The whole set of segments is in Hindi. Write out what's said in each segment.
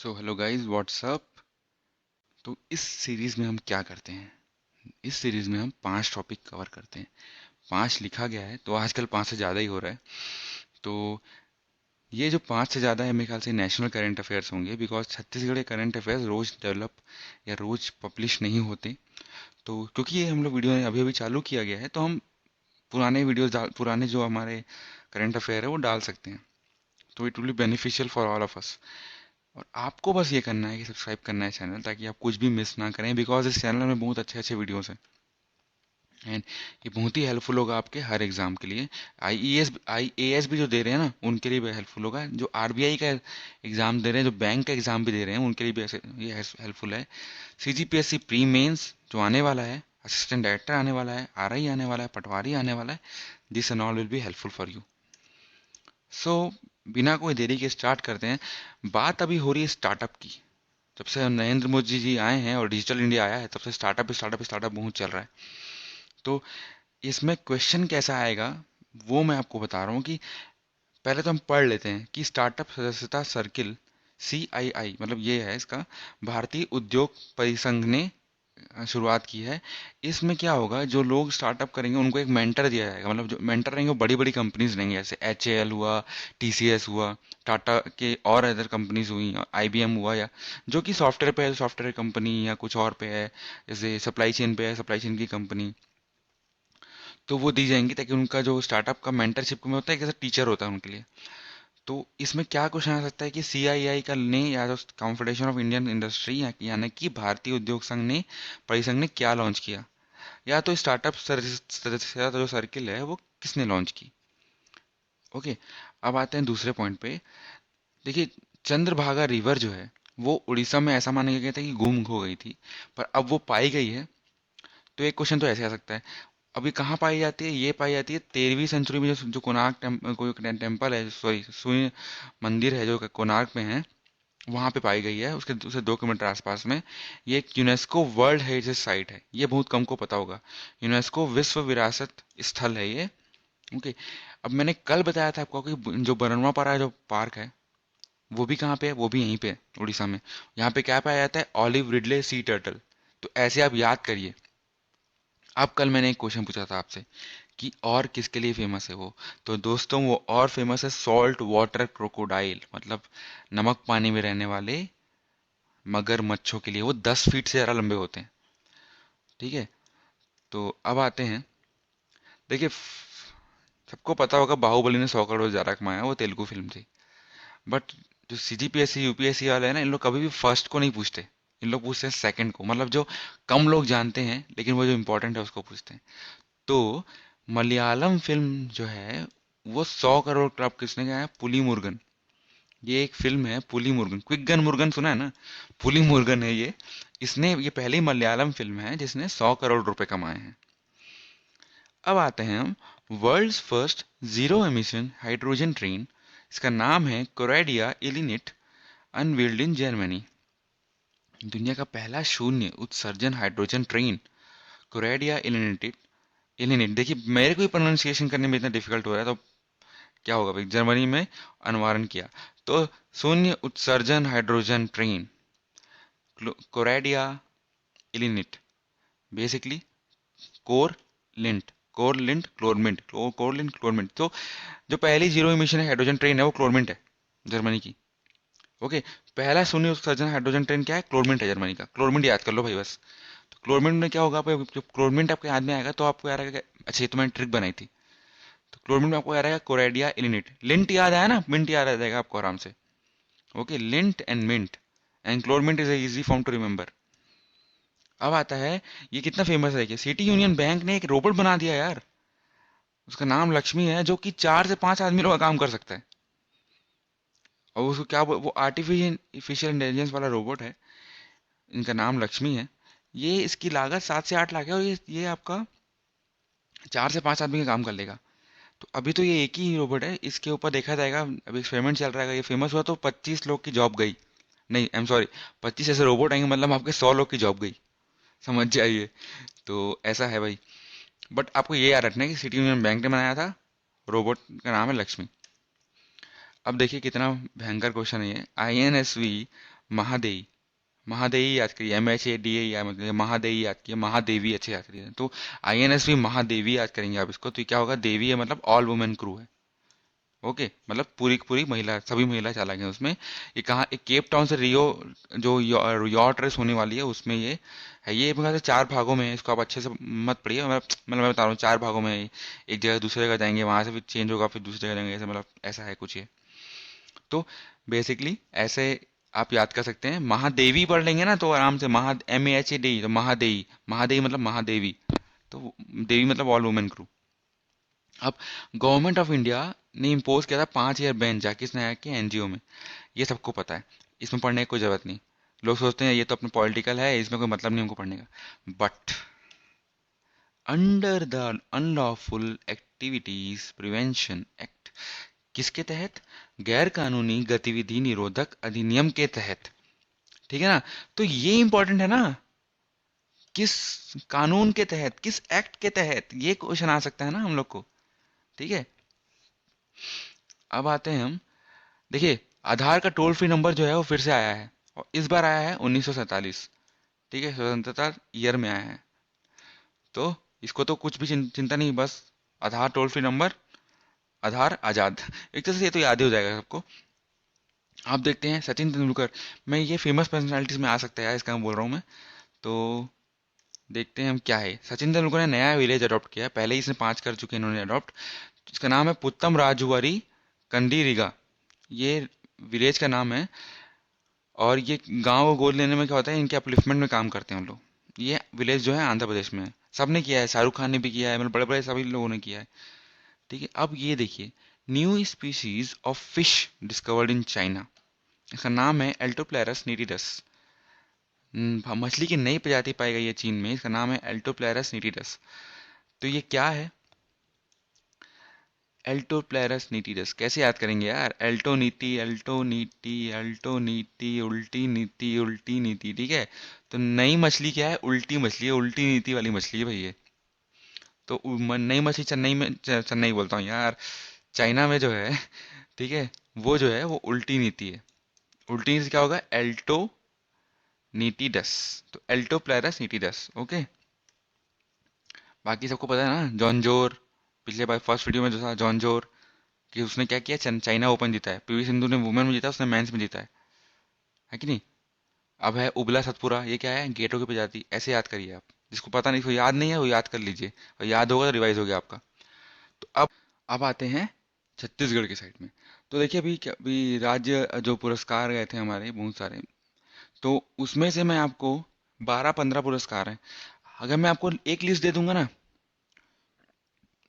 So hello guys what's up. तो इस सीरीज में हम क्या करते हैं? इस सीरीज में हम 5 टॉपिक कवर करते हैं। 5 लिखा गया है तो आजकल 5 से ज़्यादा ही हो रहा है। तो ये जो 5 से ज़्यादा है मेरे ख्याल से नेशनल करंट अफेयर्स होंगे, बिकॉज छत्तीसगढ़ के करंट अफेयर्स रोज डेवलप या रोज पब्लिश नहीं होते। तो क्योंकि ये हम लोग वीडियो अभी अभी चालू किया गया है तो हम पुराने वीडियोस पुराने जो हमारे करंट अफेयर है वो डाल सकते हैं। तो it will be beneficial for all of us. और आपको बस ये करना है कि सब्सक्राइब करना है चैनल, ताकि आप कुछ भी मिस ना करें, बिकॉज इस चैनल में बहुत अच्छे अच्छे वीडियोस हैं एंड ये बहुत ही हेल्पफुल होगा आपके हर एग्जाम के लिए। आईएएस भी जो दे रहे हैं ना उनके लिए भी हेल्पफुल होगा। जो आरबीआई का एग्जाम दे रहे हैं, जो बैंक का एग्जाम भी दे रहे हैं, उनके लिए भी ऐसे ये हेल्पफुल है। सीजीपीएससी प्री मेंस जो आने वाला है, असिस्टेंट डायरेक्टर आने वाला है, आरआई आने वाला है, पटवारी आने वाला है, this and all will be helpful for you. So बिना कोई देरी के स्टार्ट करते हैं। बात अभी हो रही है स्टार्टअप की। जब से नरेंद्र मोदी जी आए हैं और डिजिटल इंडिया आया है, तब से स्टार्टअप स्टार्टअप स्टार्टअप बहुत चल रहा है। तो इसमें क्वेश्चन कैसा आएगा वो मैं आपको बता रहा हूँ कि पहले तो हम पढ़ लेते हैं कि स्टार्टअप सदस्यता सर्किल, CII मतलब ये है इसका, भारतीय उद्योग परिसंघ ने शुरुआत की है। इसमें क्या होगा, जो लोग स्टार्टअप करेंगे उनको एक मेंटर दिया जाएगा। मतलब जो मेंटर रहेंगे वो बड़ी बड़ी कंपनीज रहेंगे, जैसे HAL हुआ, TCS हुआ, टाटा के और अदर कंपनीज हुई, IBM हुआ, या जो कि सॉफ्टवेयर पे है सॉफ्टवेयर कंपनी, या कुछ और पे है जैसे सप्लाई चेन पे है सप्लाई चेन की कंपनी। तो वो दी जाएंगी ताकि उनका जो स्टार्टअप का मेंटरशिप में होता है, एक जैसा टीचर होता है उनके लिए। तो इसमें क्या क्वेश्चन आ सकता है कि CII का ने, या जो कॉन्फेडरेशन ऑफ इंडियन इंडस्ट्री यानी कि भारतीय उद्योग संघ ने, परिसंघ ने क्या लॉन्च किया, या तो स्टार्टअप सदस्यता जो सर्किल है वो किसने लॉन्च की। ओके, अब आते हैं दूसरे पॉइंट पे। देखिए, चंद्रभागा रिवर जो है वो उड़ीसा में ऐसा माना गया था कि गुम हो गई थी, पर अब वो पाई गई है। तो एक क्वेश्चन तो ऐसे आ सकता है, अभी कहाँ पाई जाती है? ये पाई जाती है 13वीं सेंचुरी में, जो कोणार्क कोई टेम्पल है, सॉरी सूर्य मंदिर है जो कोणार्क में है, वहां पे पाई गई है, उसके उसे 2 किलोमीटर आसपास में। ये एक यूनेस्को वर्ल्ड हेरिटेज साइट है, ये बहुत कम को पता होगा। यूनेस्को विश्व विरासत स्थल है ये। ओके, अब मैंने कल बताया था आपको कि जो बरनवापारा जो पार्क है वो भी कहाँ पे है, वो भी यहीं पे है, उड़ीसा में। यहाँ पे क्या पाया जाता है? Olive Ridley sea turtle. तो ऐसे आप याद करिए। अब कल मैंने एक क्वेश्चन पूछा था आपसे कि और किसके लिए फेमस है वो। तो दोस्तों वो और फेमस है सॉल्ट वाटर क्रोकोडाइल, मतलब नमक पानी में रहने वाले मगरमच्छों के लिए। वो 10 फीट से ज़्यादा लंबे होते हैं। ठीक है, तो अब आते हैं। देखिए, सबको पता होगा बाहुबली ने 100 करोड़ ज़्यादा कमाया, वो तेलुगु फिल्म थी। बट जो CGPSC UPSC वाले हैं ना, इन लोग कभी भी फर्स्ट को नहीं पूछते। इन लोग पूछते हैं सेकंड को, मतलब जो कम लोग जानते हैं लेकिन वो जो इम्पोर्टेंट है उसको पूछते हैं। तो मलयालम फिल्म जो है वो 100 करोड़ क्लब किसने गया है? पुली मुर्गन। ये एक फिल्म है पुली मुर्गन, क्विक गन मुर्गन सुना है ना? पुली मुर्गन है ये। इसने, ये पहली मलयालम फिल्म है जिसने 100 करोड़ रुपए कमाए हैं। अब आते हैं हम world's first zero emission hydrogen train. इसका नाम है कोरेडिया इलिनिट, अनवील्ड इन जर्मनी। दुनिया का पहला शून्य उत्सर्जन हाइड्रोजन ट्रेन, कोरेडिया इलिनिट। इलिनिट, देखिए मेरे को ही प्रोनाउंसिएशन करने में इतना डिफिकल्ट हो रहा है, तो क्या होगा भाई, जर्मनी में अनावरण किया। तो शून्य उत्सर्जन hydrogen train, Coradia iLint, basically core lint, कोरलिंट क्लोरमिंट, कोरलिंट क्लोरमिंट। तो जो पहली जीरो इमिशन हाइड्रोजन ट्रेन है वो क्लोरमिंट है, जर्मनी की। ओके, पहला शून्य उत्सर्जन हाइड्रोजन ट्रेन क्या है? क्लोरमिंट है, जर्मनी का। क्लोरमिंट याद कर लो भाई बस। तो क्लोरमिंट में क्या होगा, आप जब क्लोरमिंट आपके याद में आएगा तो आपको याद आएगा अच्छा ये तो मैंने ट्रिक बनाई थी। तो क्लोरमिंट में आपको याद आएगा कोरेडिया इलिनिट। लिंट याद आया ना, मिंट याद आ जाएगा आपको आराम से। Okay, lint and mint and Chlormint is easy form to remember. अब आता है, ये कितना फेमस है कि सिटी यूनियन बैंक ने एक रोबोट बना दिया यार। उसका नाम लक्ष्मी है, जो कि 4 से 5 आदमियों का काम कर सकता है। और उसको क्या वो आर्टिफिशियल इंटेलिजेंस वाला रोबोट है। इनका नाम लक्ष्मी है। ये, इसकी लागत 7 से 8 लाख है, और ये आपका 4 से 5 आदमी का काम कर लेगा। तो अभी तो ये एक ही रोबोट है, इसके ऊपर देखा जाएगा, अभी एक्सपेरिमेंट चल रहा है। ये फेमस हुआ तो 25 लोग की जॉब गई। नहीं, आई एम सॉरी, 25 ऐसे रोबोट आएंगे, मतलब आपके 100 लोग की जॉब गई। समझ जाइए। तो ऐसा है भाई। बट आपको ये याद रखना है कि सिटी यूनियन बैंक ने बनाया था, रोबोट का नाम है लक्ष्मी। अब देखिए कितना भयंकर क्वेश्चन है ये। INSV महादेई, महादेई याद करिए, MHADA या मतलब महादेई याद किए, महादेवी अच्छे याद करिए। तो INSV महादेवी याद करेंगे आप इसको, तो ये क्या होगा, देवी है मतलब ऑल वुमेन क्रू है। ओके, मतलब पूरी की पूरी महिला, सभी महिला चालक हैं उसमें। ये कहाँ, एक केप टाउन से रियो जो यॉट रेस होने वाली है उसमें ये है। ये मेरे ख्याल से 4 भागों में है, इसको आप अच्छे से मत पढ़िए, मैं बता रहा हूँ 4 भागों में है ये। एक जगह दूसरी जगह जाएंगे, वहां से फिर चेंज होगा, फिर दूसरी जगह जाएंगे, ऐसे मतलब ऐसा है कुछ ये। तो बेसिकली ऐसे आप याद कर सकते हैं। महादेवी पढ़ लेंगे ना तो आराम से, MAHADE, तो महादेवी, महादेवी मतलब महादेवी, तो देवी मतलब ऑल वुमेन क्रू। अब गवर्नमेंट ऑफ इंडिया ने इम्पोज किया था 5 ईयर बैन, जाकिर नायक के NGO में। ये सबको पता है, इसमें पढ़ने की कोई जरूरत नहीं। लोग सोचते हैं ये तो अपने पॉलिटिकल है, इसमें कोई मतलब नहीं हमको पढ़ने का। But under the unlawful activities prevention act, किसके तहत, गैर कानूनी गतिविधि निरोधक अधिनियम के तहत। ठीक है ना, तो ये इंपॉर्टेंट है ना, किस कानून के तहत, किस एक्ट के तहत, ये क्वेश्चन आ सकता है ना हम लोग को। ठीक है, अब आते हैं हम, देखिए आधार का टोल फ्री नंबर जो है वो फिर से आया है, और इस बार आया है 1947। ठीक है, स्वतंत्रता ईयर में आया है। तो इसको तो कुछ भी चिंता नहीं, बस आधार टोल फ्री नंबर, आधार आजाद, एक तरह से ये तो याद ही हो जाएगा सबको। आप देखते हैं सचिन तेंदुलकर, मैं ये फेमस पर्सनालिटीज में आ सकता है यार, इसका मैं बोल रहा हूँ मैं। तो देखते हैं हम क्या है। सचिन तेंदुलकर ने नया विलेज अडॉप्ट किया है, पहले ही इसने 5 कर चुके हैं इन्होंने अडॉप्ट। इसका नाम है पुत्तम राजुआरी कंडीरिगा, ये विलेज का नाम है। और ये गांव को गोद लेने में क्या होता है, इनके अपलिफ्टमेंट में काम करते हैं हम लोग। ये विलेज जो है आंध्र प्रदेश में है, सबने किया है, शाहरुख खान ने भी किया है, मतलब बड़े बड़े सभी लोगों ने किया है। ठीक है, अब ये देखिए, new species of fish discovered in China, इसका नाम है एल्टोप्लेरस नीटिडस। मछली की नई प्रजाति पाई गई है चीन में, इसका नाम है एल्टोप्लेरस नीटिडस। तो ये क्या है, एल्टोप्लेरस नीटिडस कैसे याद करेंगे यार, एल्टो नीति, एल्टो नीति, एल्टो नीति, उल्टी नीति, उल्टी नीति। ठीक है, तो नई मछली क्या है, उल्टी मछली है, उल्टी नीति वाली मछली है भाई ये। तो नई मछली चेन्नई में, चेन्नई बोलता हूँ यार, चाइना में जो है, ठीक है, वो जो है वो उल्टी नीति है। उल्टी नीति क्या होगा, एल्टो नीटिडस, तो एल्टोप्लेरस नीटिडस। ओके, बाकी सबको पता है ना, जॉनजोर, पिछले बार फर्स्ट वीडियो में जो था जॉनजोर, कि उसने क्या किया, चाइना ओपन जीता है, PV सिंधु ने वुमेन में जीता, उसने मेंस में जीता है कि नहीं। अब है उबला सतपुरा, ये क्या है, गेटों की प्रजाति, ऐसे याद करिए आप। जिसको पता नहीं, इसको याद नहीं है वो याद कर लीजिए, और याद होगा तो रिवाइज हो गया आपका। तो अब आते हैं छत्तीसगढ़ की साइड में। तो देखिए अभी अभी राज्य जो पुरस्कार गए थे हमारे बहुत सारे, तो उसमें से मैं आपको 12-15 पुरस्कार हैं, अगर मैं आपको एक लिस्ट दे दूंगा ना,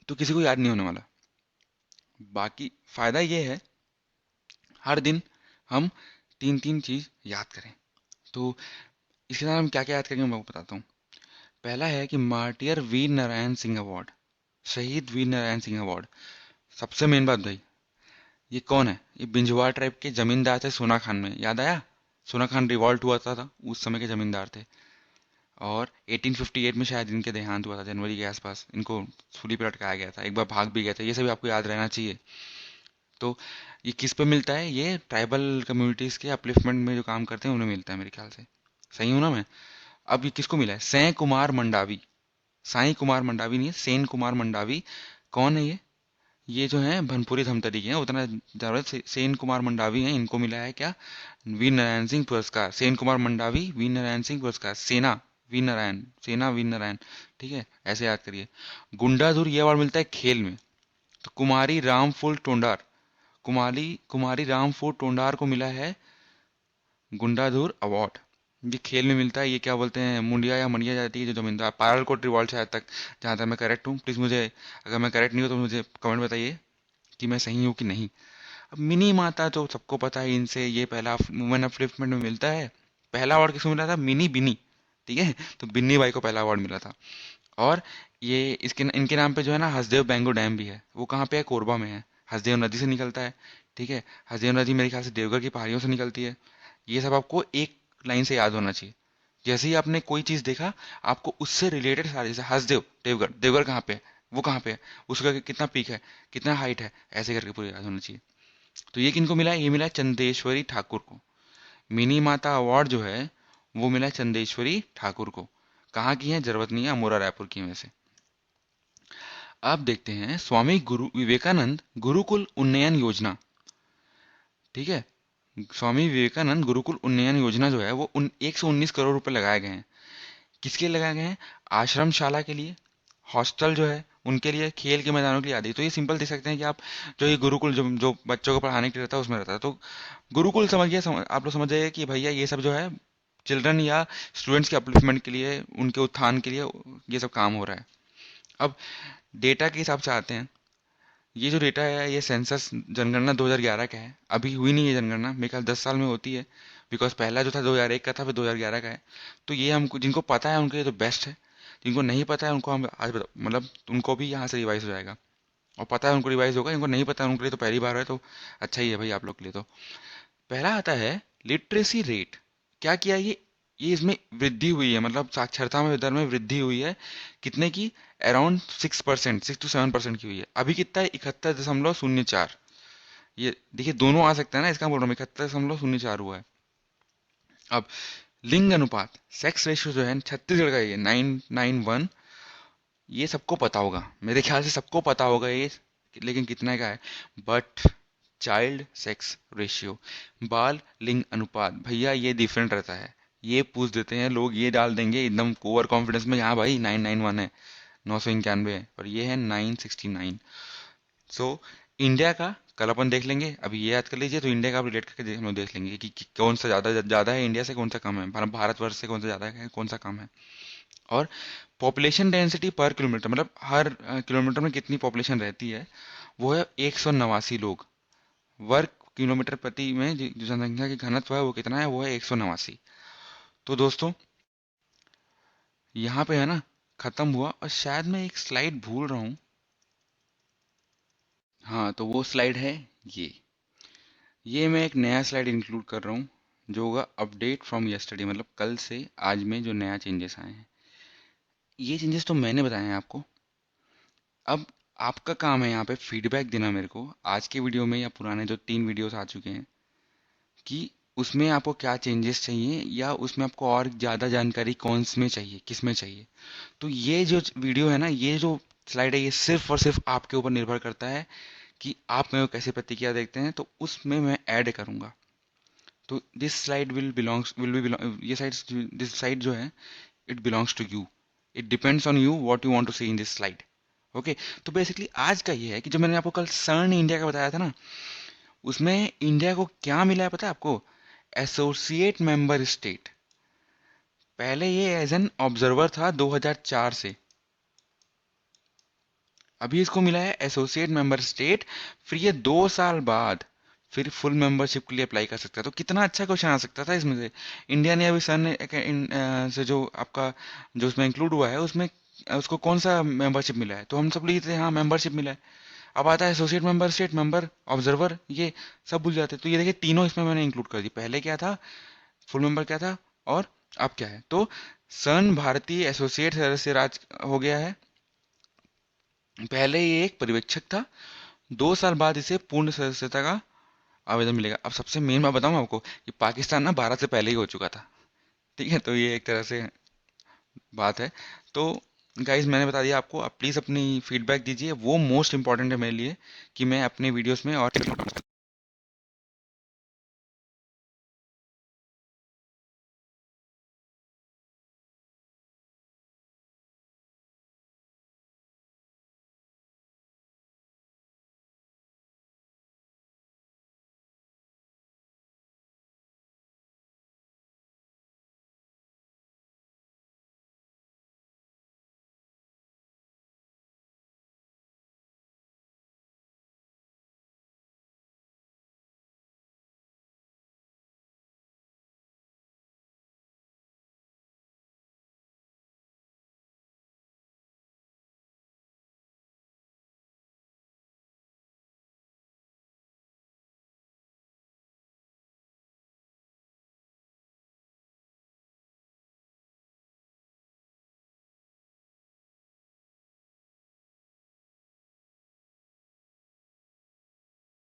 तो किसी को याद नहीं होने वाला। बाकी फायदा ये है, हर दिन हम 3-3 चीज याद करें। तो इसके साथ हम क्या क्या याद करेंगे मैं आपको बताता हूँ। पहला है कि मार्टियर वीर नारायण सिंह अवार्ड, शहीद वीर नारायण सिंह अवार्ड। सबसे मेन बात भाई, ये कौन है, ये बिंजवाड़ ट्राइब के जमींदार थे सोना खान में, याद आया, सोना खान रिवॉल्ट हुआ था, उस समय के जमींदार थे। और 1858 में शायद इनके देहांत हुआ था, जनवरी के आसपास इनको सूली पर लटकाया गया था, एक बार भाग भी गए थे, ये सभी आपको याद रहना चाहिए। तो ये किस पे मिलता है, ये ट्राइबल कम्युनिटीज के अपलिफ्टमेंट में जो काम करते हैं उन्हें मिलता है मेरे ख्याल से, सही हूं ना मैं। अब ये किसको मिला है, सै कुमार मंडावी, साई कुमार मंडावी नहीं है, सेन कुमार मंडावी। कौन है ये जो है भनपुरी धमतरी के हैं, उतना जरूरत सेन कुमार मंडावी हैं, इनको मिला है क्या, वीर नारायण सिंह पुरस्कार। सेन कुमार मंडावी वीर नारायण सिंह पुरस्कार, सेना वीर नारायण, सेना वीर नारायण। ठीक है, ऐसे याद करिए। गुंडाधुर ये अवार्ड मिलता है खेल में, तो कुमारी रामफुल टोंडार, कुमारी कुमारी रामफुल टोंडार को मिला है गुंडाधुर अवार्ड। ये खेल में मिलता है, ये क्या बोलते हैं, मुंडिया या मंडिया जाती है जो जमींदार, पारालकोट रिवॉल्ट शायद तक, जहां तक मैं करेक्ट हूँ प्लीज मुझे, अगर मैं करेक्ट नहीं हूँ तो मुझे कमेंट बताइए कि मैं सही हूँ कि नहीं। अब मिनी माता तो सबको पता है, इनसे ये पहला वुमेन अपलिफ्टमेंट में मिलता है। पहला अवार्ड किसको मिला था, मिनी बिनी। ठीक है, तो बिन्नी बाई को पहला अवार्ड मिला था। और ये इसके इनके नाम पे जो है ना हसदेव बैंगो डैम भी है, वो कहाँ पे है, कोरबा में है, हसदेव नदी से निकलता है। ठीक है, हसदेव नदी मेरे ख्याल से देवघर की पहाड़ियों से निकलती है। ये सब आपको एक लाइन से याद होना चाहिए। जैसे ही आपने कोई चीज देखा, आपको उससे रिलेटेड सारे, जैसे हसदेव, देवघर, देवघर कहाँ पे है, वो कहाँ पे है, उसका कितना पीक है, कितना हाइट है, ऐसे करके पूरे याद होना चाहिए। तो ये किनको मिला है, ये मिला है चंदेश्वरी ठाकुर को। मिनी माता अवार्ड जो है वो मिला चंदेश्वरी ठाकुर को। कहाँ की है? जरूरत नहीं है, अमोरा रायपुर की, में से। अब देखते हैं स्वामी गुरु विवेकानंद गुरुकुल उन्नयन योजना। ठीक है, स्वामी विवेकानंद गुरुकुल उन्नयन योजना जो है वो 119 करोड़ रुपए लगाए गए हैं। किसके लिए लगाए गए हैं? आश्रमशाला के लिए, हॉस्टल जो है उनके लिए, खेल के मैदानों के लिए आदि। तो ये सिंपल देख सकते हैं कि आप जो ये गुरुकुल जो जो बच्चों को पढ़ाने के लिए रहता है उसमें रहता है। तो गुरुकुल समझिए, आप लोग समझ जाइए कि भैया ये सब जो है चिल्ड्रन या स्टूडेंट्स के अपलिफ्टमेंट के लिए, उनके उत्थान के लिए ये सब काम हो रहा है। अब डेटा के हिसाब से आते हैं। ये जो डेटा है ये सेंसस जनगणना 2011 का है, अभी हुई नहीं है जनगणना, मेरे ख्याल 10 साल में होती है। बिकॉज पहला जो था 2001 का था, फिर 2011 का है। तो ये हमको, जिनको पता है उनके लिए तो बेस्ट है, जिनको नहीं पता है उनको हम आज बता, मतलब उनको भी यहाँ से रिवाइज हो जाएगा। और पता है उनको रिवाइज होगा, जिनको नहीं पता है उनके लिए तो पहली बार है, तो अच्छा ही है भाई आप लोग के लिए। तो पहला आता है लिटरेसी रेट। क्या किया ये इसमें वृद्धि हुई है, मतलब साक्षरता में दर में वृद्धि हुई है। कितने की? अराउंड 6%, 6 to 7% की हुई है। अभी कितना है? 71.04। ये देखिए दोनों आ सकता है ना, इसका बोल रहा हूँ 71.04 हुआ है। अब लिंग अनुपात, सेक्स रेशियो जो है छत्तीसगढ़ का, ये 991। ये सबको पता होगा, मेरे ख्याल से सबको पता होगा ये, लेकिन कितने का है? बट चाइल्ड सेक्स रेशियो, बाल लिंग अनुपात, भैया ये डिफरेंट रहता है। ये पूछ देते हैं लोग, ये डाल देंगे एकदम ओवर कॉन्फिडेंस में, हाँ भाई 991 है, 991 है, और ये है 969। सो इंडिया का कल अपन देख लेंगे, अभी ये याद कर लीजिए। तो इंडिया का आप रिलेट करके हम लोग देख लेंगे कि कौन सा ज़्यादा ज़्यादा है इंडिया से, कौन सा कम है, भारतवर्ष से कौन सा ज़्यादा है, कौन सा कम है। और पॉपुलेशन डेंसिटी पर किलोमीटर, मतलब हर किलोमीटर में कितनी पॉपुलेशन रहती है, वो है 189 लोग। वर्ग किलोमीटर प्रति में जो जनसंख्या की घनत्व है वो कितना है? वो है 189। तो दोस्तों यहाँ पे है ना, खत्म हुआ। और शायद मैं एक स्लाइड भूल रहा हूँ। हाँ, तो वो स्लाइड है ये ये मैं एक नया स्लाइड इंक्लूड कर रहा हूँ, जो होगा अपडेट फ्रॉम यस्टरडे, मतलब कल से आज में जो नया चेंजेस आए हैं। ये चेंजेस तो मैंने बताए हैं आपको। अब आपका काम है यहाँ पे फीडबैक देना मेरे को, आज के वीडियो में या पुराने जो 3 वीडियोस आ चुके हैं, कि उसमें आपको क्या चेंजेस चाहिए, या उसमें आपको और ज़्यादा जानकारी कौन में चाहिए, किस में चाहिए। तो ये जो वीडियो है ना, ये जो स्लाइड है, ये सिर्फ और सिर्फ आपके ऊपर निर्भर करता है कि आप मेरे को कैसे प्रतिक्रिया देखते हैं, तो उसमें मैं ऐड करूँगा। तो दिस स्लाइड विल बी ये साइड, दिस स्लाइड जो है, it belongs to you. It depends on you what you want to see in this slide. Okay. तो बेसिकली आज का ये है कि जो मैंने आपको कल सर्न इंडिया का बताया था ना, उसमें इंडिया को क्या मिला है पता है आपको? Associate member state. पहले ये एज एन ऑब्जर्वर था 2004 से, अभी इसको मिला है एसोसिएट मेंबर स्टेट। फिर ये 2 साल बाद फिर फुल मेंबरशिप के लिए अप्लाई कर सकता है। तो कितना अच्छा क्वेश्चन आ सकता था इसमें से। इंडिया ने अभी सन से जो आपका जो उसमें इंक्लूड हुआ है, उसमें उसको कौन सा मेंबरशिप मिला है, तो हम सब लिखते हैं हाँ मेंबरशिप मिला है। अब आता है associate member state, member, observer, ये सब भूल जाते हैं। तो ये देखिए तीनों इसमें मैंने इंक्लूड कर दी। पहले क्या था, फुल मेंबर क्या था, और अब क्या है। तो सन भारतीय एसोसिएट सदस्य राज हो गया है। पहले ये एक पर्यवेक्षक था, 2 साल बाद इसे पूर्ण सदस्यता का आवेदन मिलेगा। अब सबसे मेन मैं बताऊं आपको कि पाकिस्तान ना भारत से पहले ही हो चुका था। ठीक है, तो ये एक तरह से बात है। तो गाइज मैंने बता दिया आपको, आप प्लीज़ अपनी फीडबैक दीजिए, वो मोस्ट इंपॉर्टेंट है मेरे लिए, कि मैं अपने वीडियोस में और